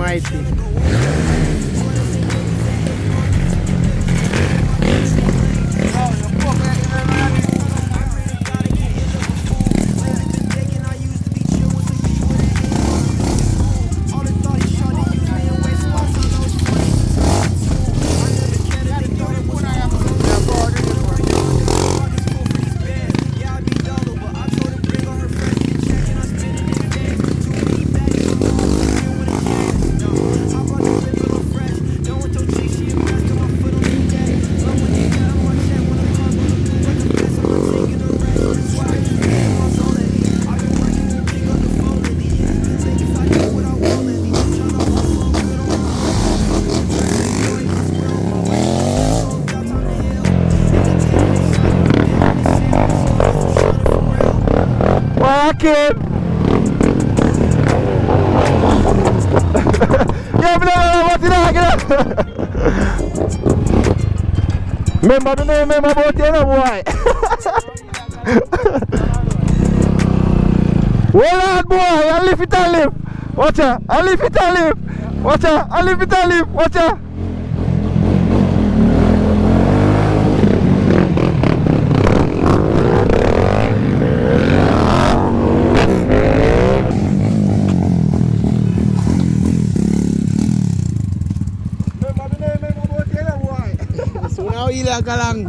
1almighty. Walking. Ya benar buat tidak kira. Memang tu ni memang buat tiada buat. Walat buat, alif italif. Wacha, alif italif. Wacha, alif italif. Wacha. Ilah kalang.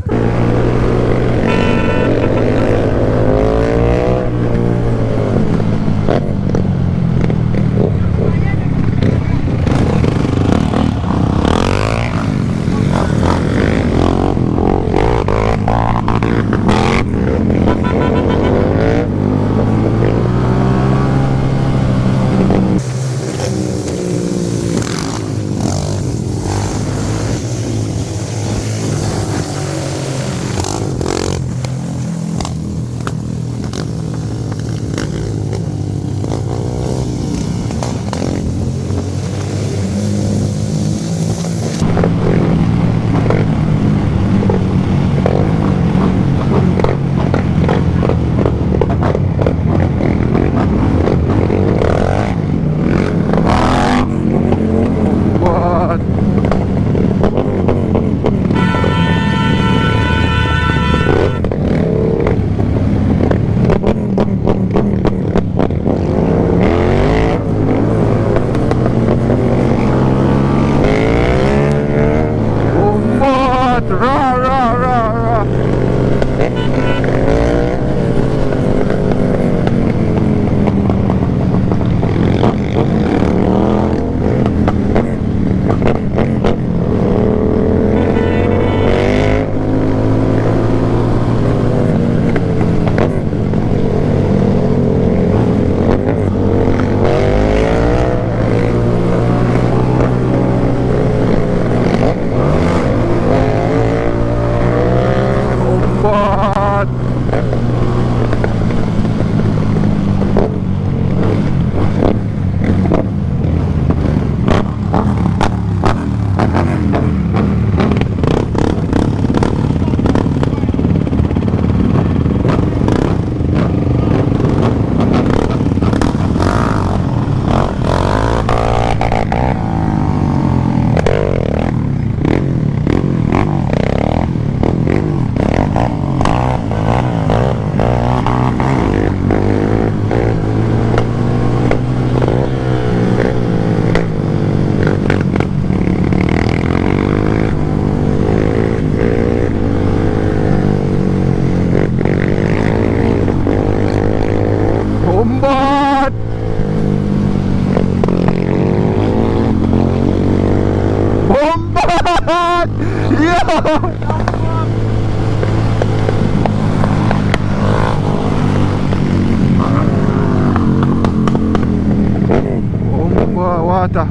Water.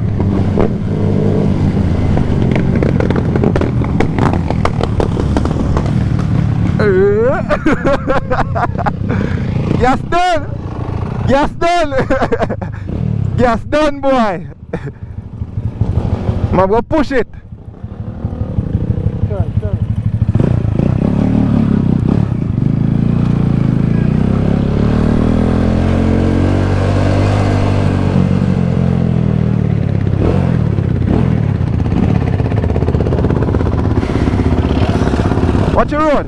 Gas done. Gas done. Gas done, boy. I'm gonna push it. road.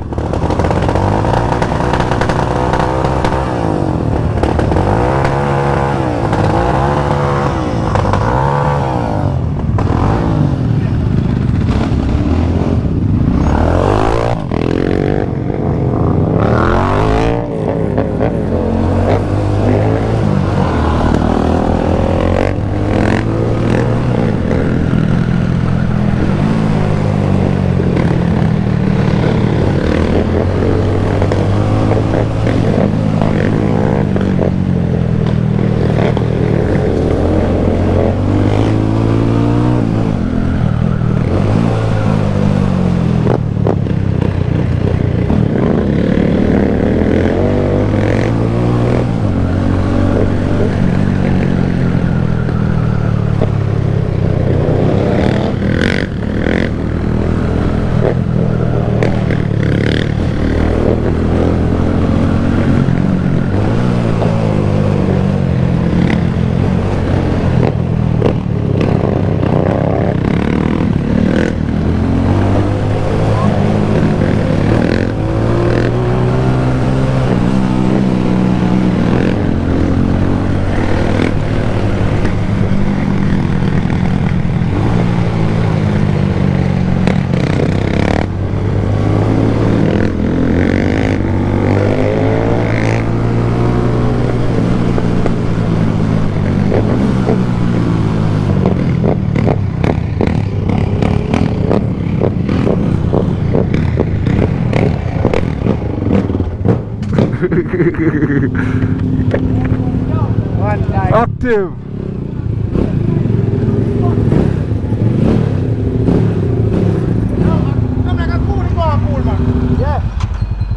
Active.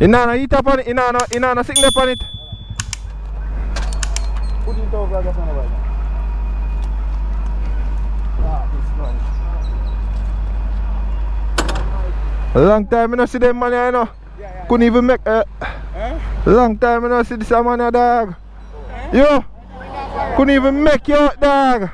Inana eat up on it, inana sitting up on it. Put it over like that. A long time I don't see them man here, you know. Couldn't even make long time I don't see this man here, dog. Yo, couldn't even make you out, dog.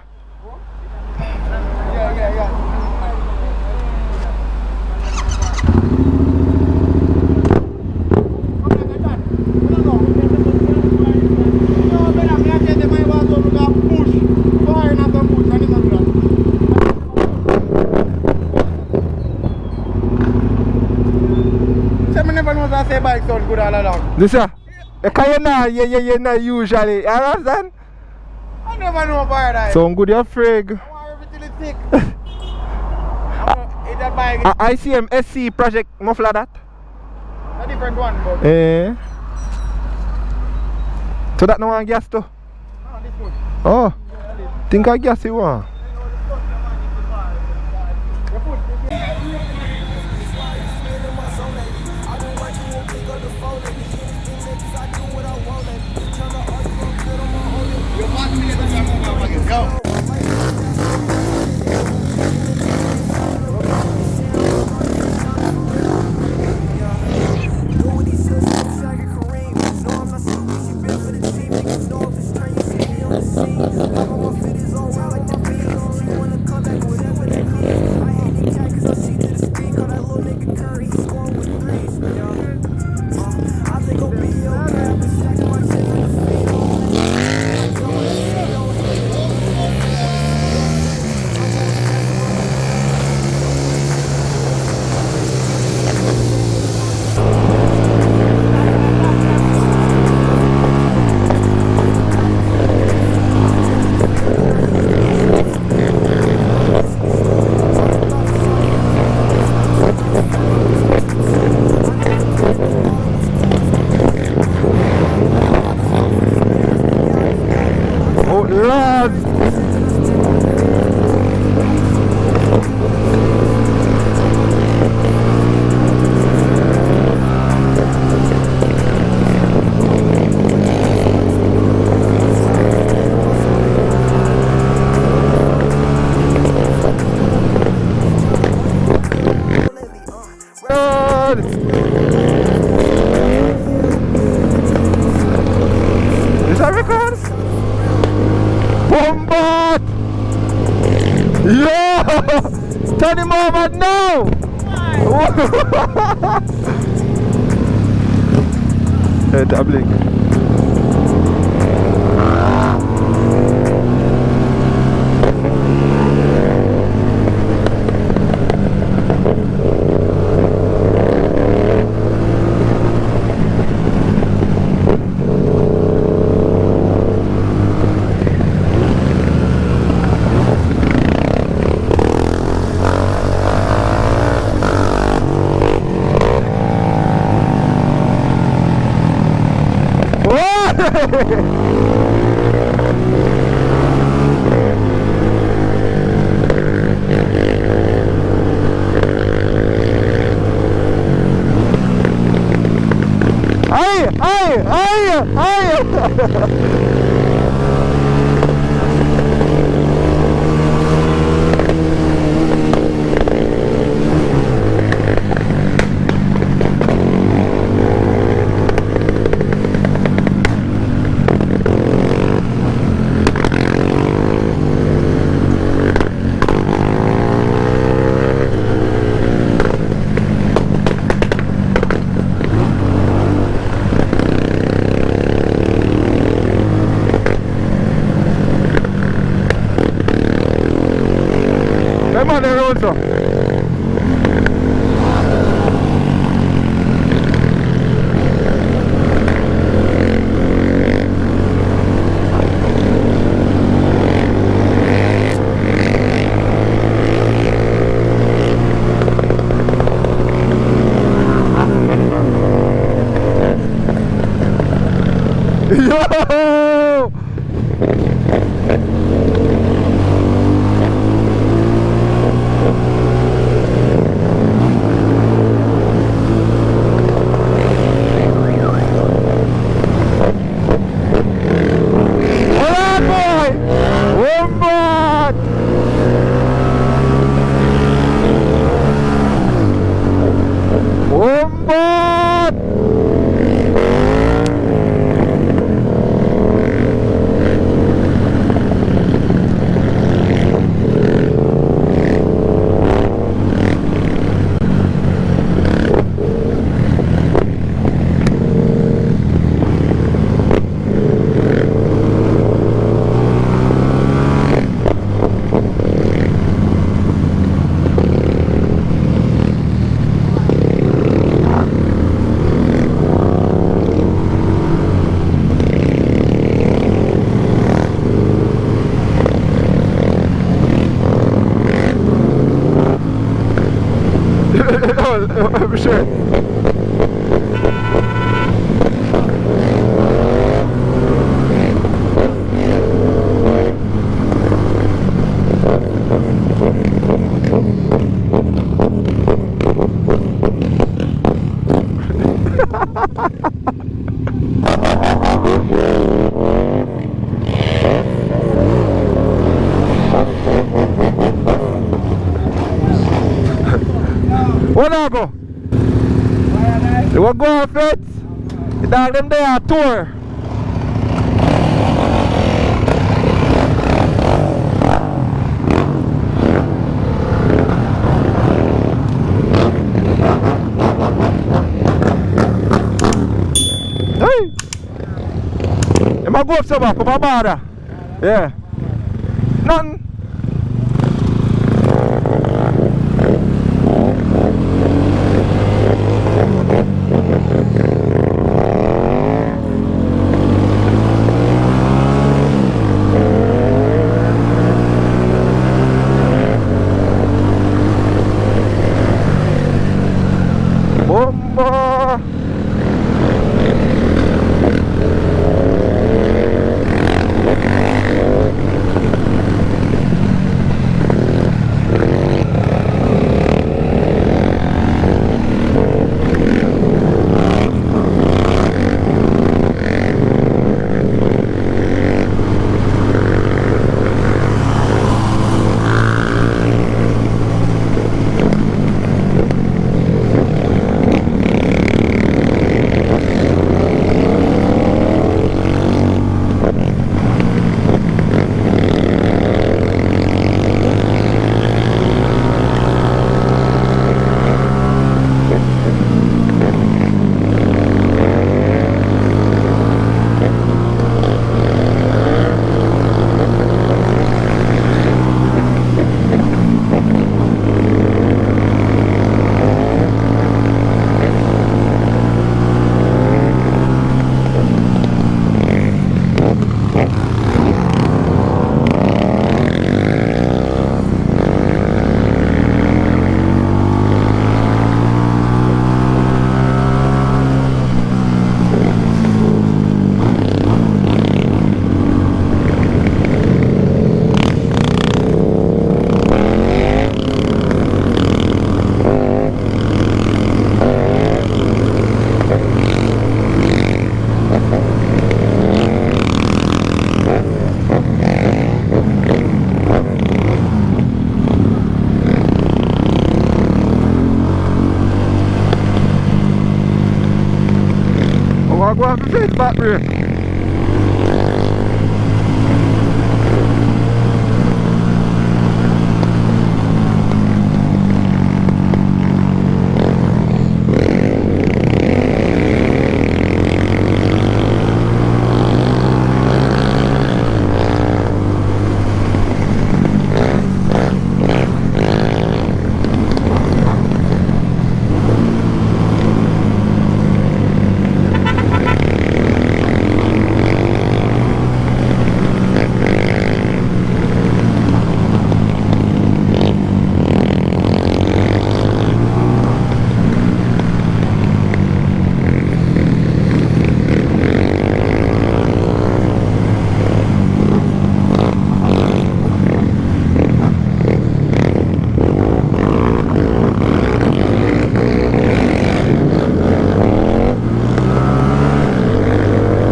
Say bike sound good all along. Listen, you're not usually, you understand? I never know about that. Sound good, you're frig. I want everything is thick. It's a bike. ICM SC project muffler that? A different one, but. So that no one gas too? No, this one. Oh, think I gas you want? Go. Turn him over now! That blink. Also. Yo! For sure. What now go? You want to go on fence? The dog them there a tour. Hey! You might go up somewhere, come on border. Yeah. Nothing. Or go off the face back brake.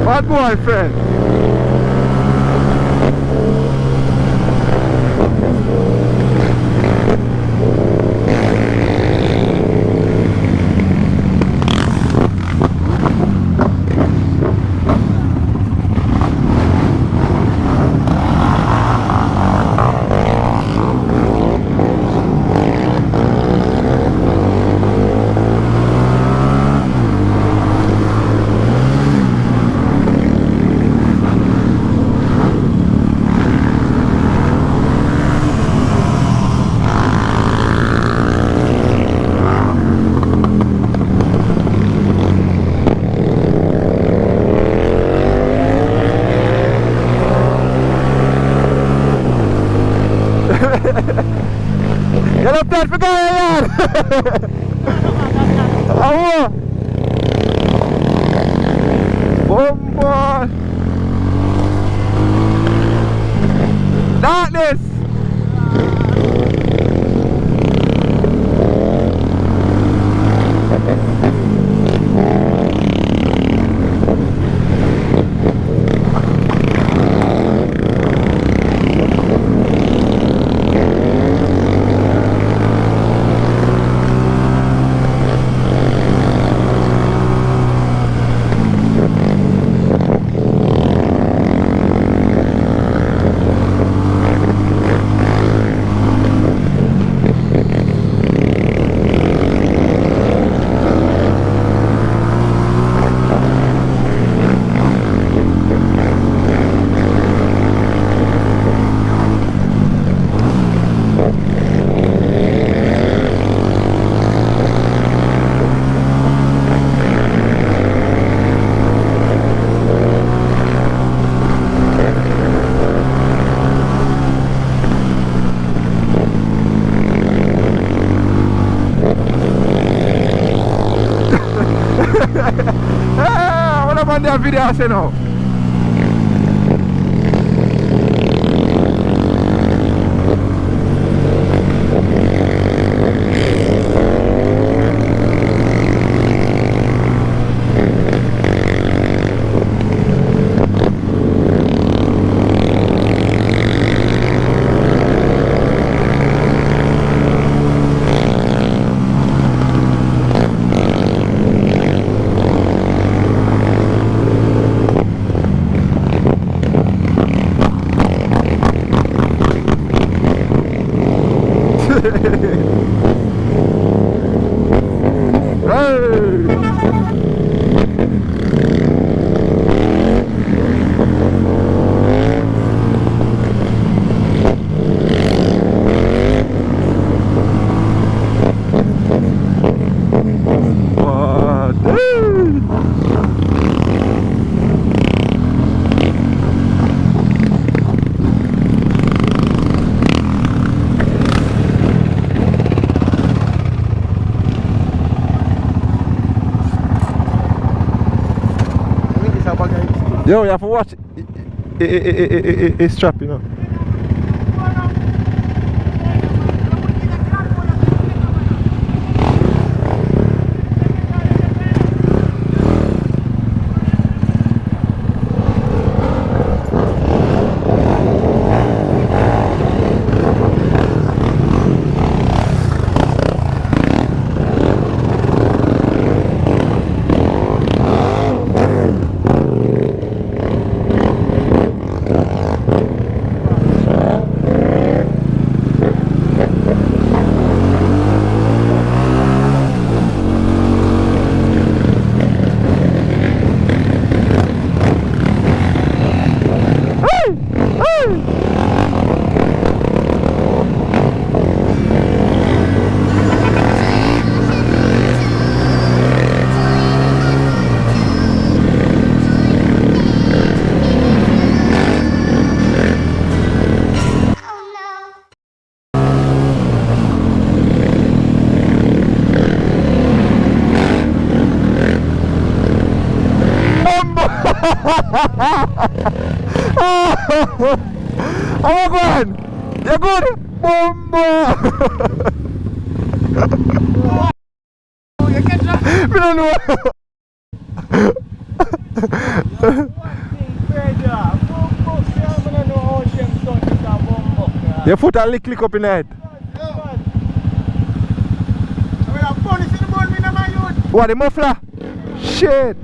Bad boy, friend. Get up there, forget it, oh, boy. Darkness. What about that video I say now? Yo, you have to watch it's trap, you know. How you going? You good? Bombo! You catch that? I don't know. Your foot a lick up in the head. What, the muffler? Shit.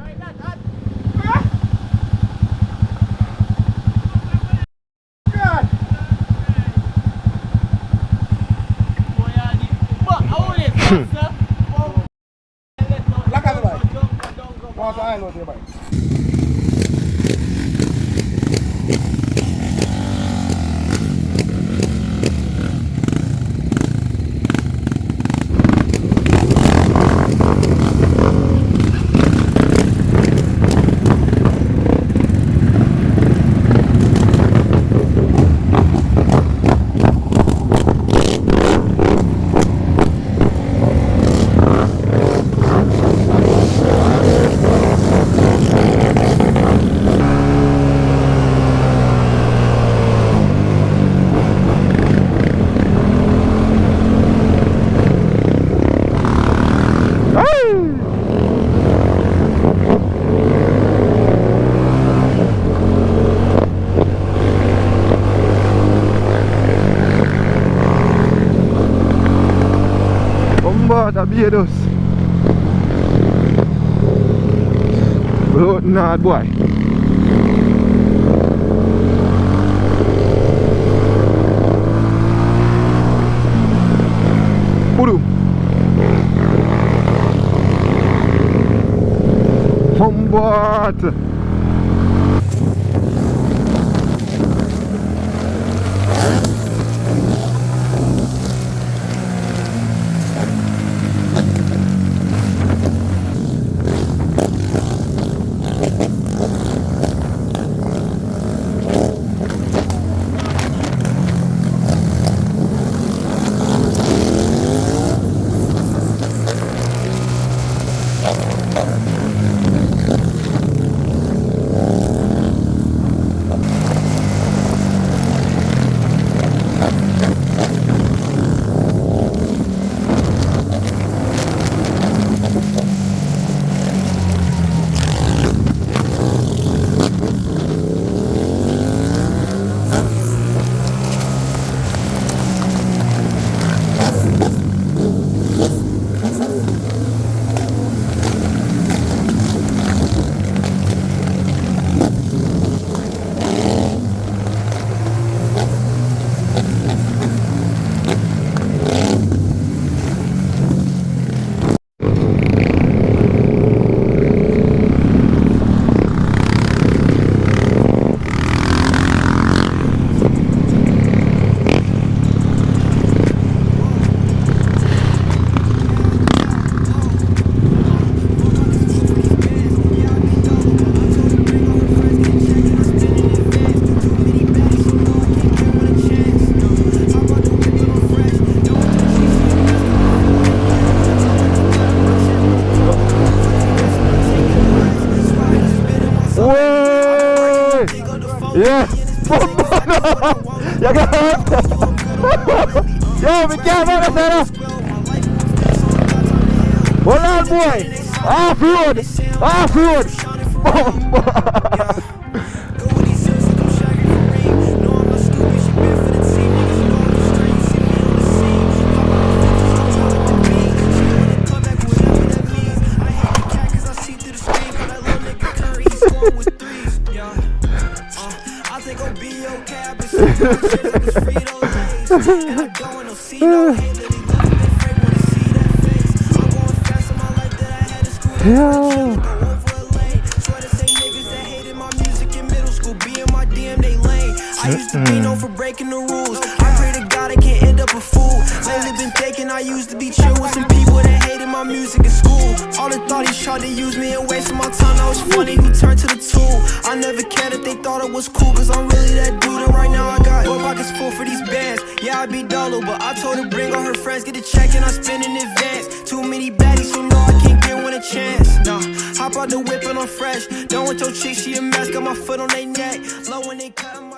Barbados. Road nard boy. Boom. Humbert. Yeah. You got it. Yo, be careful, Sarah. Hold on, boy. Off road. Off road. I used to be known for breaking the rules. I pray to God I can't end up a fool. Lately been thinking I used to be chill with some people that hated my music in school. All the thoughties tried to use me and wasting my time. I was funny who turned to the tool. I never cared if they thought it was cool, cause I'm really that dude. And right now I got 4 pockets full for these bands. Yeah, I be dolo, but I told her bring all her friends, get a check and I spend in advance. Too many baddies, so no, I can't get one a chance. Nah, hop out out the whip and I'm fresh. Don't want your chick, she a mess, got my foot on they neck. Low when they cut 'em